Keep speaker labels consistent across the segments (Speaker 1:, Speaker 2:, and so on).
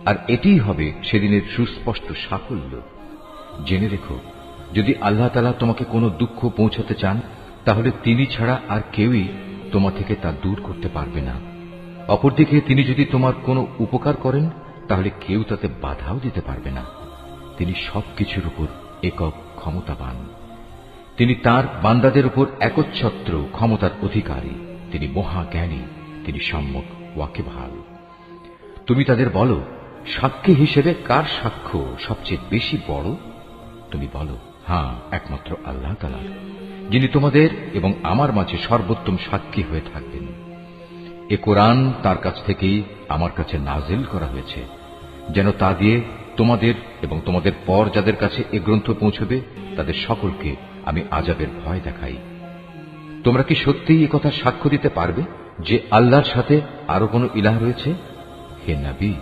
Speaker 1: আর এটিই হবে সেদিনের সুস্পষ্ট সাফল্য। জেনে রেখো, যদি আল্লাহ তাআলা তোমাকে কোনো দুঃখ পৌঁছাতে চান, তাহলে তিনি ছাড়া আর কেউই তোমা থেকে তা দূর করতে পারবে না। অপরদিকে তিনি যদি তোমার কোনো উপকার করেন, তাহলে কেউ তাতে বাধাও দিতে পারবে না। তিনি সবকিছুর উপর একক ক্ষমতাবান। তিনি তার বান্দাদের উপর একচ্ছত্র ক্ষমতার অধিকারী। তিনি মহাজ্ঞানী, তিনি সম্যক ওয়াকিবহাল। তুমি তাদের বলো, সাক্ষী হিসেবে কার সাক্ষ্য সবচেয়ে বেশি বড়? তুমি বলো, হ্যাঁ, একমাত্র আল্লাহ তাআলা, যিনি তোমাদের এবং আমার মাঝে সর্বোত্তম সাক্ষী হয়ে থাকবেন। এ কোরআন তার কাছ থেকেই আমার কাছে নাজিল করা হয়েছে, যেন তা দিয়ে তোমাদের এবং তোমাদের পর যাদের কাছে এ গ্রন্থ পৌঁছবে তাদের সকলকে আমি আযাবের ভয় দেখাই। তোমরা কি সত্যিই একথা সাক্ষ্য দিতে পারবে যে আল্লাহর সাথে আরো কোনো ইলাহ রয়েছে? হে নবী,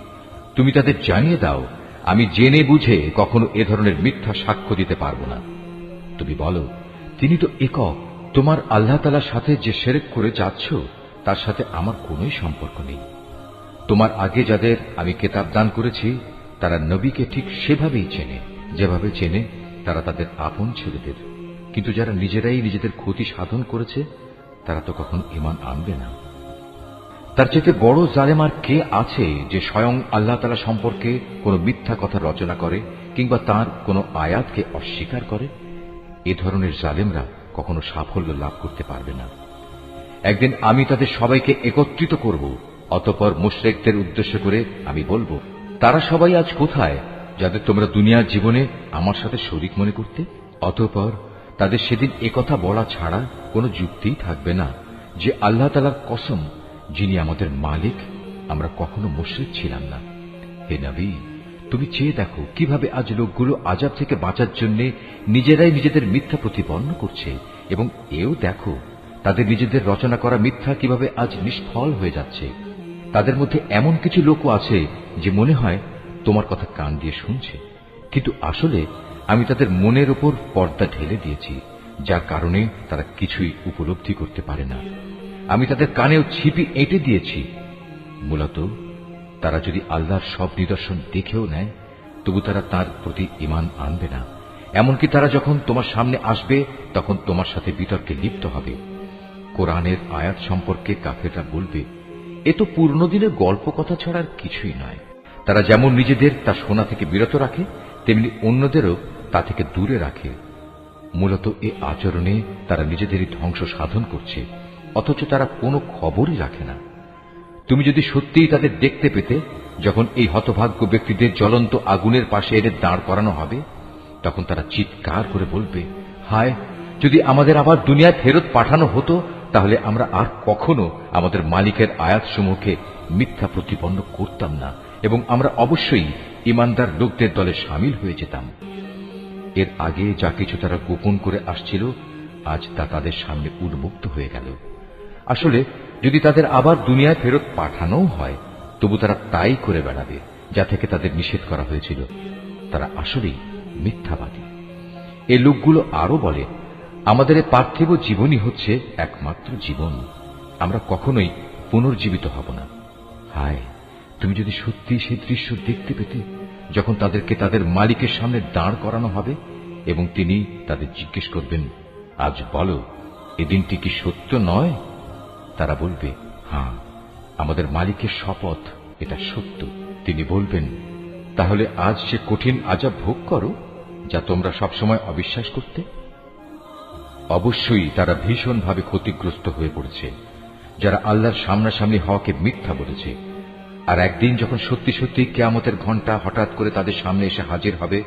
Speaker 1: তুমি তাদের জানিয়ে দাও, আমি জেনে বুঝে কখনো এ ধরনের মিথ্যা সাক্ষ্য দিতে পারব না। তুমি বলো, তিনি তো একক। তোমার আল্লাহ তাআলার সাথে যে শিরক করে যাচ্ছ, তার সাথে আমার কোনোই সম্পর্ক নেই। তোমার আগে যাদের আমি কিতাব দান করেছি, তারা নবীকে ঠিক সেভাবেই চেনে যেভাবে চেনে তারা তাদের আপন ছেলেদের। কিন্তু যারা নিজেরাই নিজেদের ক্ষতি সাধন করেছে, তারা তো কখন ঈমান আনবে না। তার চেয়ে বড় জালেম আর কে আছে যে স্বয়ং আল্লাহ তাআলা সম্পর্কে কোনো মিথ্যা কথা রচনা করে কিংবা তার কোনো আয়াতকে অস্বীকার করে? এ ধরনের জালেমরা কখনো সাফল্য লাভ করতে পারবে না। একদিন আমি তাদের সবাইকে একত্রিত করব, অতঃপর মুশরিকদের উদ্দেশ্য করে আমি বলবো, তারা সবাই আজ কোথায় যাদের তোমরা দুনিয়ার জীবনে আমার সাথে শরীক মনে করতে? অতঃপর তাদের সেদিন একথা বলা ছাড়া কোনো যুক্তিই থাকবে না যে আল্লাহ তাআলার কসম, যিনি আমাদের মালিক, আমরা কখনো মুশরিক ছিলাম না। হে নবী, তুমি চেয়ে দেখো কিভাবে আজ লোকগুলো আযাব থেকে বাঁচার জন্য নিজেরাই নিজেদের মিথ্যা প্রতিপন্ন করছে, এবং এও দেখো তাদের নিজেদের রচনা করা মিথ্যা কিভাবে আজ নিষ্ফল হয়ে যাচ্ছে। তাদের মধ্যে এমন কিছু লোকও আছে যে মনে হয় তোমার কথা কান দিয়ে শুনছে, কিন্তু আসলে আমি তাদের মনের ওপর পর্দা ঢেলে দিয়েছি, যার কারণে তারা কিছুই উপলব্ধি করতে পারে না। আমি তাদের কানেও ছিপি এঁটে দিয়েছি। মূলত তারা যদি আল্লাহর সব নিদর্শন দেখেও নেয়, তবু তারা তার প্রতি ঈমান আনবে না। এমনকি তারা যখন তোমার সামনে আসবে, তখন তোমার সাথে বিতর্কে লিপ্ত হবে। কোরআনের আয়াত সম্পর্কে কাফেররা বলবে, এ তো পুরনো দিনের গল্প কথা ছাড়া আর কিছুই নয়। তারা যেমন নিজেদের তা শোনা থেকে বিরত রাখে, তেমনি অন্যদেরও তা থেকে দূরে রাখে। মূলত এ আচরণে তারা নিজেদেরই ধ্বংস সাধন করছে, অথচ তারা কোনো খবরই রাখে না। তুমি যদি সত্যিই তাদের দেখতে পেতে, যখন এই হতভাগ্য ব্যক্তিদের জ্বলন্ত আগুনের পাশে এনে দাঁড় করানো হবে, তখন তারা চিৎকার করে বলবে, হায়, যদি আমাদের আবার দুনিয়ায় ফেরত পাঠানো হতো, তাহলে আমরা আর কখনো আমাদের মালিকের আয়াতসমূহকে মিথ্যা প্রতিপন্ন করতাম না, এবং আমরা অবশ্যই ঈমানদার লোকদের দলে শামিল হয়ে যেতাম। এর আগে যা কিছু তারা গোপন করে আসছিল, আজ তা তাদের সামনে উন্মুক্ত হয়ে গেল। আসলে যদি তাদের আবার দুনিয়ায় ফেরত পাঠানোও হয়, তবু তারা তাই করে বেড়াবে যা থেকে তাদের নিষেধ করা হয়েছিল। তারা আসলেই মিথ্যাবাদী। এই লোকগুলো আরো বলে, আমাদের এ পার্থিব জীবনই হচ্ছে একমাত্র জীবন, আমরা কখনোই পুনর্জীবিত হব না। হায়, তুমি যদি সত্যি সেই দৃশ্য দেখতে পেতে, যখন তাদেরকে তাদের মালিকের সামনে দাঁড় করানো হবে এবং তিনি তাদের জিজ্ঞেস করবেন, আজ বলো, এ দিনটি কি সত্য নয়? তারা বলবে, হ্যাঁ, আমাদের মালিকের শপথ, এটা সত্য। তিনি বলবেন, তাহলে আজ সে কঠিন আযাব ভোগ করো যা তোমরা সবসময় অবিশ্বাস করতে। অবশ্যই তারা ভীষণভাবে ক্ষতিগ্রস্ত হয়ে পড়েছে, যারা আল্লাহর সামনাসামনি হওয়াকে মিথ্যা বলেছে। আর একদিন যখন সত্যি সত্যি কিয়ামতের ঘণ্টা হঠাৎ করে তাদের সামনে এসে হাজির হবে,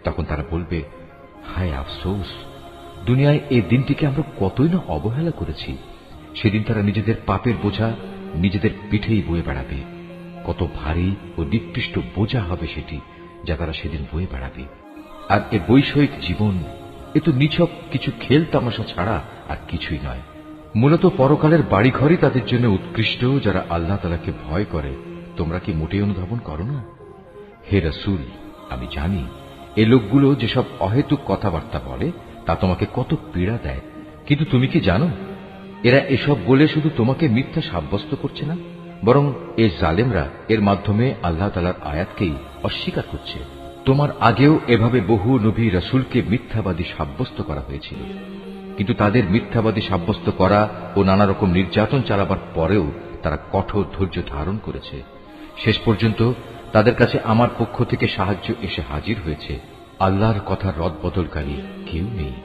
Speaker 1: তখন তারা বলবে, হায় আফসোস, দুনিয়ায় এই দিনটিকে আমরা কতই না অবহেলা করেছি। সেদিন তারা নিজেদের পাপের বোঝা নিজেদের পিঠেই বয়ে বেড়াবে। কত ভারী ও নিকৃষ্ট বোঝা হবে সেটি, যা তারা সেদিন বয়ে বেড়াবে। আর এ বৈষয়িক জীবন, এ তো নিছক কিছু খেল তামাশা ছাড়া আর কিছুই নয়। মূলত পরকালের বাড়িঘরই তাদের জন্য উৎকৃষ্ট, যারা আল্লাহ তাআলাকে ভয় করে। তোমরা কি মোটেই অনুধাবন করো না? হে রাসূল, আমি জানি এ লোকগুলো যেসব অহেতুক কথাবার্তা বলে তা তোমাকে কত পীড়া দেয়, কিন্তু তুমি কি জানো এরা এসব বলে শুধু তোমাকে মিথ্যা সাব্যস্ত করছে না, বরং এই জালেমরা এর মাধ্যমে আল্লাহ তাআলার আয়াতকেই অস্বীকার করছে। তোমার আগেও এভাবে বহু নবী রাসূলকে মিথ্যাবাদী সাব্যস্ত করা হয়েছিল, কিন্তু তাদের মিথ্যাবাদী সাব্যস্ত করা ও নানা রকম নির্যাতন চালাবার পরেও তারা কঠোর ধৈর্য ধারণ করেছে। শেষ পর্যন্ত তাদের কাছে আমার পক্ষ থেকে সাহায্য এসে হাজির হয়েছে। আল্লাহর কথার রদবদলকারী কেউ নেই।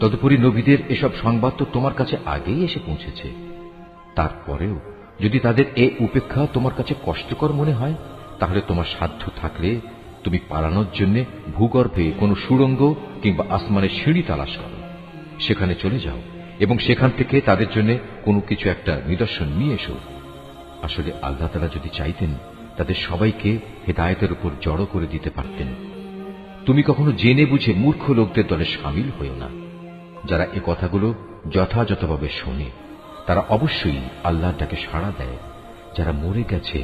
Speaker 1: তদুপরি নবীদের এসব সংবাদ তো তোমার কাছে আগেই এসে পৌঁছেছে। তারপরেও যদি তাদের এ উপেক্ষা তোমার কাছে কষ্টকর মনে হয়, তাহলে তোমার সাধ্য থাকলে তুমি পালানোর জন্য ভূগর্ভে কোনো সুড়ঙ্গ কিংবা আসমানের সিঁড়ি তালাশ করো, সেখানে চলে যাও এবং সেখান থেকে তাদের জন্য কোনো কিছু একটা নিদর্শন নিয়ে এসো। আসলে আল্লাহ তাআলা যদি চাইতেন তাদের সবাইকে হেদায়েতের উপর জড়ো করে দিতে পারতেন। তুমি কখনো জেনে বুঝে মূর্খ লোকদের দলে শামিল হইও না। যারা এ কথাগুলো যথাযথভাবে শোনে তারা অবশ্যই আল্লাহর ডাকে সাড়া দেয়। যারা মরে গেছে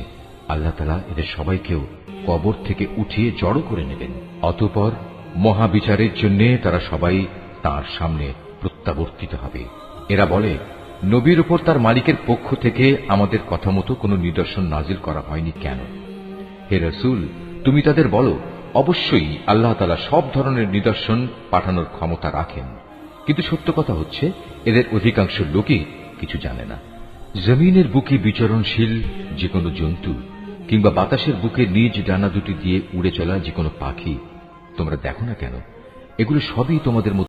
Speaker 1: আল্লাহ তাআলা এদের সবাইকেও কবর থেকে উঠিয়ে জড়ো করে নেবেন। অতঃপর মহাবিচারের জন্য তারা সবাই তার সামনে প্রত্যাবর্তিত হবে। এরা বলে, নবীর উপর তার মালিকের পক্ষ থেকে আমাদের কথা মতো কোনো নিদর্শন নাজিল করা হয়নি কেন? হে রাসূল, তুমি তাদের বলো, অবশ্যই আল্লাহ তাআলা সব ধরনের নিদর্শন পাঠানোর ক্ষমতা রাখেন, কিন্তু সত্য কথা হচ্ছে এদের অধিকাংশ লোকই কিছু জানে না। জমিনের বুকে বিচরণশীল যে কোনো জন্তু কিংবা বাতাসের বুকে নিজ ডানা দুটি দিয়ে উড়ে চলা যে কোনো পাখি তোমরা দেখো না কেন? এগুলো সবই তোমাদের